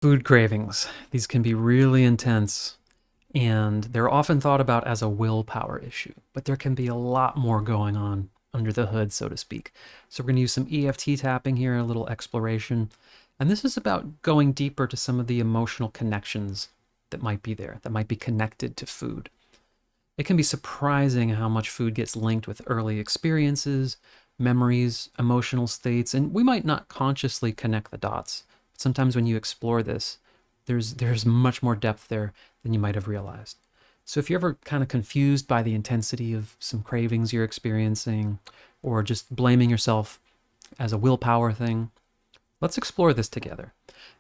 Food cravings. These can be really intense, and they're often thought about as a willpower issue, but there can be a lot more going on under the hood, so to speak. So we're going to use some EFT tapping here, a little exploration. And this is about going deeper to some of the emotional connections that might be there, that might be connected to food. It can be surprising how much food gets linked with early experiences, memories, emotional states, and we might not consciously connect the dots. Sometimes when you explore this, there's much more depth there than you might have realized. So if you're ever kind of confused by the intensity of some cravings you're experiencing, or just blaming yourself as a willpower thing, let's explore this together.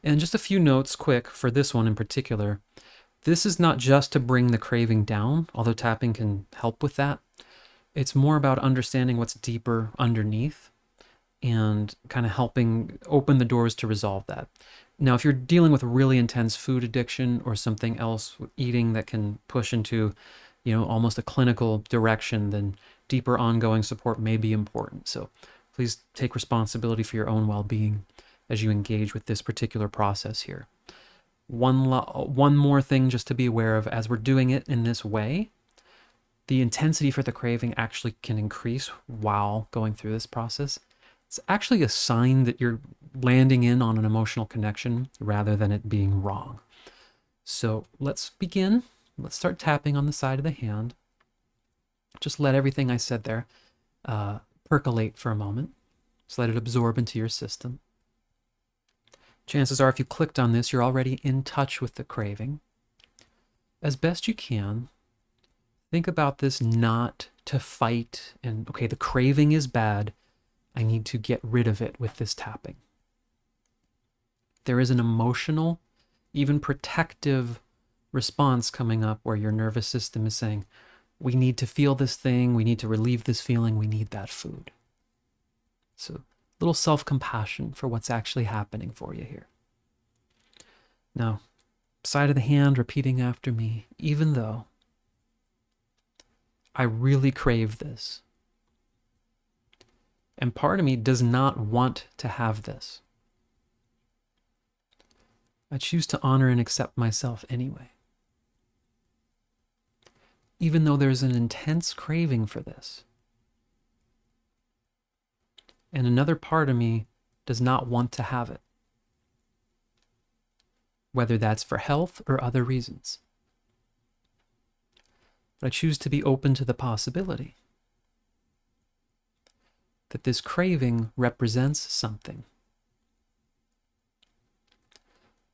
And just a few notes quick for this one in particular. This is not just to bring the craving down, although tapping can help with that. It's more about understanding what's deeper underneath and kind of helping open the doors to resolve that. Now, if you're dealing with a really intense food addiction or something else with eating that can push into, almost a clinical direction, then deeper ongoing support may be important. So please take responsibility for your own well-being as you engage with this particular process here. One more thing just to be aware of as we're doing it in this way, the intensity for the craving actually can increase while going through this process. It's actually a sign that you're landing in on an emotional connection rather than it being wrong. So let's begin. Let's start tapping on the side of the hand. Just let everything I said there percolate for a moment. Just let it absorb into your system. Chances are if you clicked on this, you're already in touch with the craving. As best you can, think about this not to fight and, okay, the craving is bad. I need to get rid of it with this tapping. There is an emotional, even protective response coming up where your nervous system is saying, we need to feel this thing, we need to relieve this feeling, we need that food. So a little self-compassion for what's actually happening for you here. Now, side of the hand, repeating after me, even though I really crave this, and part of me does not want to have this, I choose to honor and accept myself anyway. Even though there's an intense craving for this, and another part of me does not want to have it, whether that's for health or other reasons. But I choose to be open to the possibility that this craving represents something,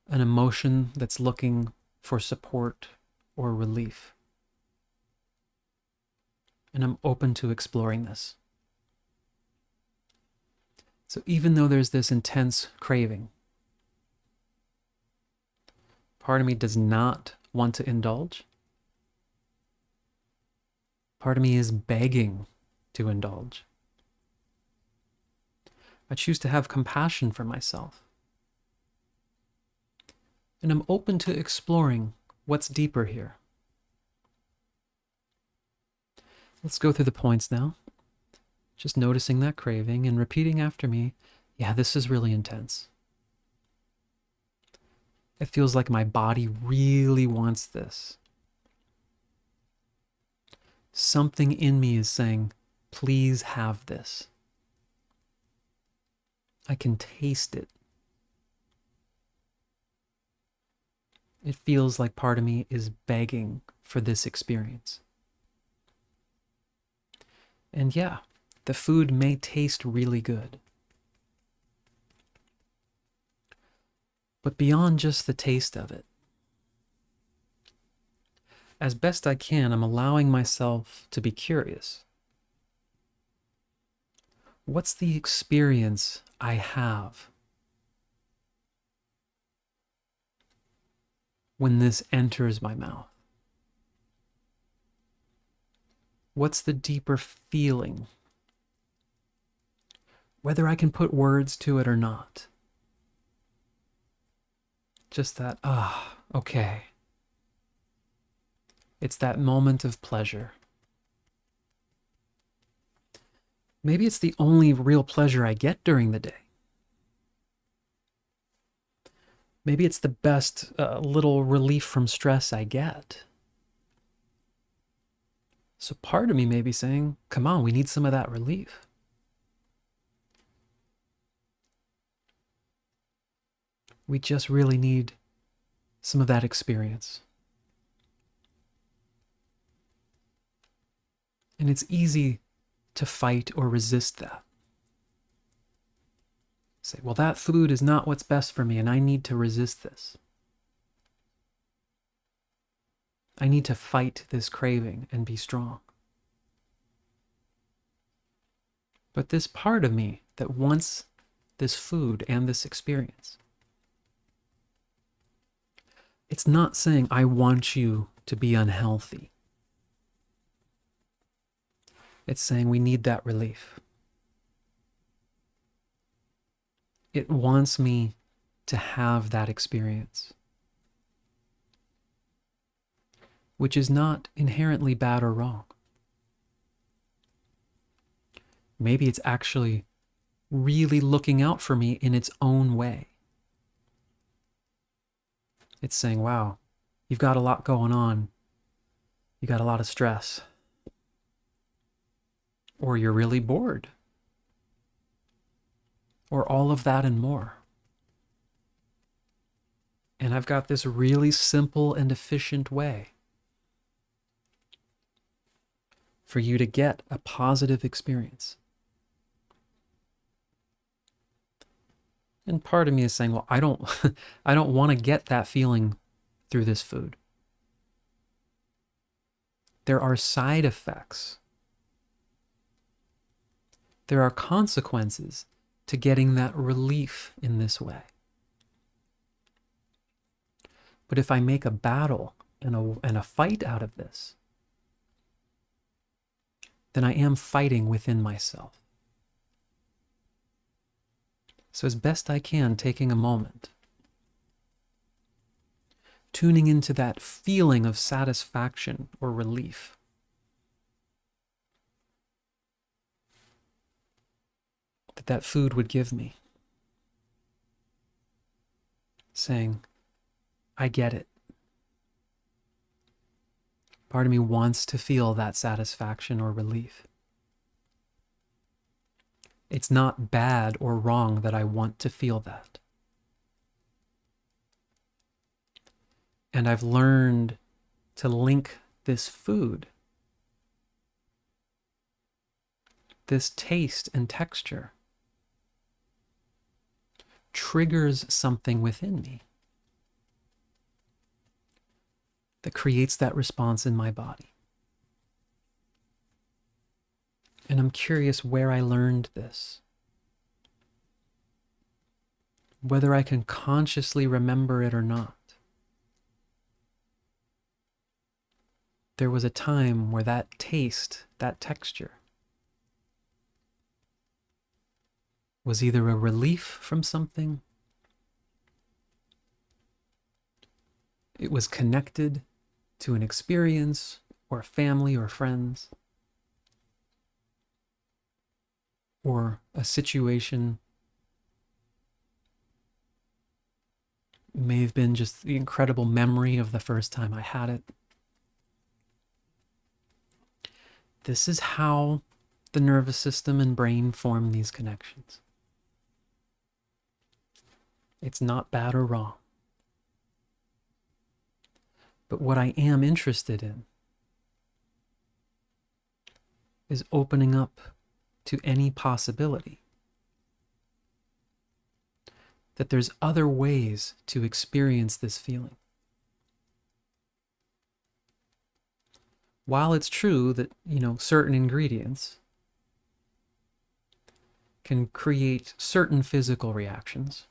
an emotion that's looking for support or relief. And I'm open to exploring this. So even though there's this intense craving, part of me does not want to indulge. Part of me is begging to indulge. I choose to have compassion for myself. And I'm open to exploring what's deeper here. Let's go through the points now. Just noticing that craving and repeating after me, yeah, this is really intense. It feels like my body really wants this. Something in me is saying, please have this. I can taste it. It feels like part of me is begging for this experience. And yeah, the food may taste really good. But beyond just the taste of it, as best I can, I'm allowing myself to be curious. What's the experience I have when this enters my mouth? What's the deeper feeling? Whether I can put words to it or not. Just that, okay. It's that moment of pleasure. Maybe it's the only real pleasure I get during the day. Maybe it's the best little relief from stress I get. So part of me may be saying, come on, we need some of that relief. We just really need some of that experience. And it's easy to fight or resist that. Say, well, that food is not what's best for me, and I need to resist this. I need to fight this craving and be strong. But this part of me that wants this food and this experience, it's not saying, I want you to be unhealthy. It's saying we need that relief. It wants me to have that experience, which is not inherently bad or wrong. Maybe it's actually really looking out for me in its own way. It's saying, wow, you've got a lot going on. You got a lot of stress. Or you're really bored. Or all of that and more. And I've got this really simple and efficient way for you to get a positive experience. And part of me is saying, well, I don't want to get that feeling through this food. There are side effects. There are consequences to getting that relief in this way. But if I make a battle and a fight out of this, then I am fighting within myself. So as best I can, taking a moment, tuning into that feeling of satisfaction or relief. That food would give me. Saying, I get it. Part of me wants to feel that satisfaction or relief. It's not bad or wrong that I want to feel that. And I've learned to link this food, this taste and texture, triggers something within me that creates that response in my body. And I'm curious where I learned this. Whether I can consciously remember it or not. There was a time where that taste, that texture, was either a relief from something, it was connected to an experience or family or friends, or a situation. It may have been just the incredible memory of the first time I had it. This is how the nervous system and brain form these connections. It's not bad or wrong. But what I am interested in is opening up to any possibility that there's other ways to experience this feeling. While it's true that, certain ingredients can create certain physical reactions,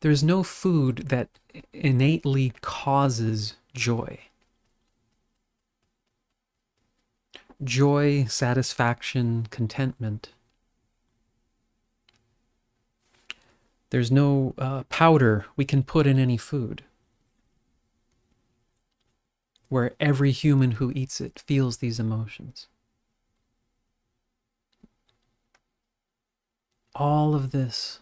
there's no food that innately causes joy. Joy, satisfaction, contentment. There's no powder we can put in any food where every human who eats it feels these emotions. All of this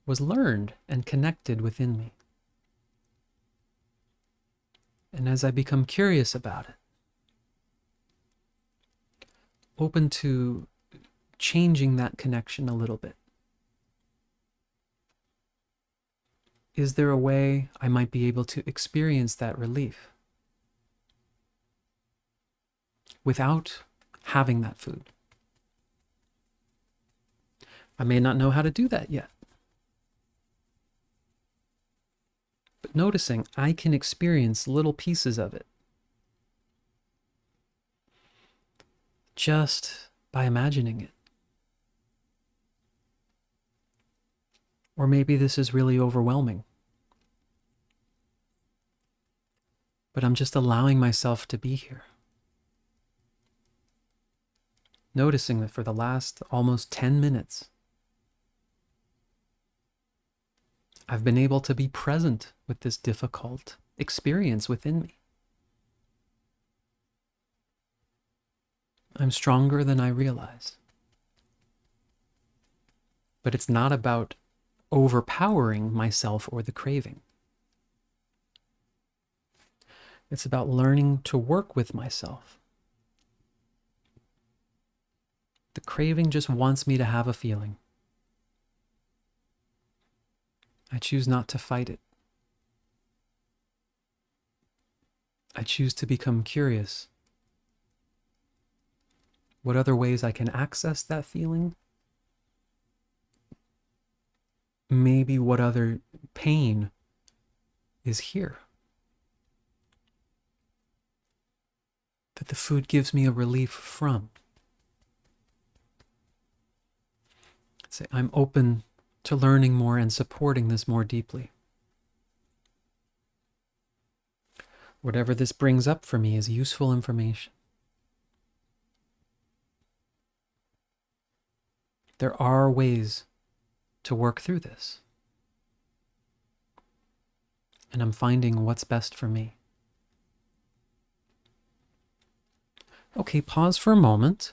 was learned and connected within me. And as I become curious about it, open to changing that connection a little bit. Is there a way I might be able to experience that relief without having that food? I may not know how to do that yet. But noticing I can experience little pieces of it just by imagining it. Or maybe this is really overwhelming. But I'm just allowing myself to be here. Noticing that for the last almost 10 minutes, I've been able to be present with this difficult experience within me. I'm stronger than I realized. But it's not about overpowering myself or the craving. It's about learning to work with myself. The craving just wants me to have a feeling. I choose not to fight it. I choose to become curious. What other ways I can access that feeling? Maybe what other pain is here that the food gives me a relief from. Say, I'm open to learning more and supporting this more deeply. Whatever this brings up for me is useful information. There are ways to work through this. And I'm finding what's best for me. Okay, pause for a moment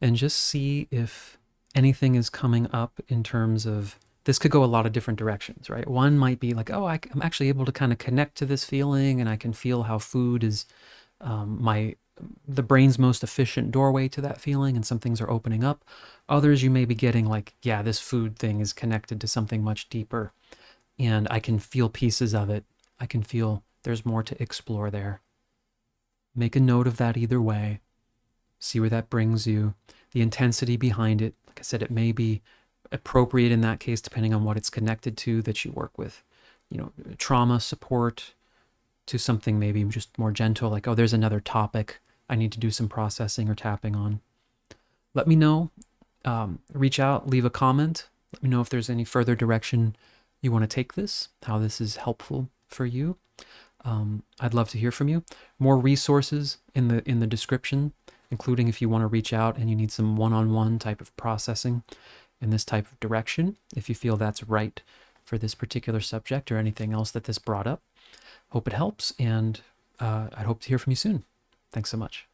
and just see if anything is coming up in terms of, this could go a lot of different directions, right? One might be like, oh, I'm actually able to kind of connect to this feeling, and I can feel how food is the brain's most efficient doorway to that feeling, and some things are opening up. Others you may be getting like, yeah, this food thing is connected to something much deeper, and I can feel pieces of it. I can feel there's more to explore there. Make a note of that either way. See where that brings you. The intensity behind it, like I said, it may be appropriate in that case, depending on what it's connected to that you work with. You know, trauma support, to something maybe just more gentle, like, oh, there's another topic I need to do some processing or tapping on. Let me know. Reach out, leave a comment. Let me know if there's any further direction you want to take this, how this is helpful for you. I'd love to hear from you. More resources in the description, including if you want to reach out and you need some one-on-one type of processing in this type of direction, if you feel that's right for this particular subject or anything else that this brought up. Hope it helps, and I hope to hear from you soon. Thanks so much.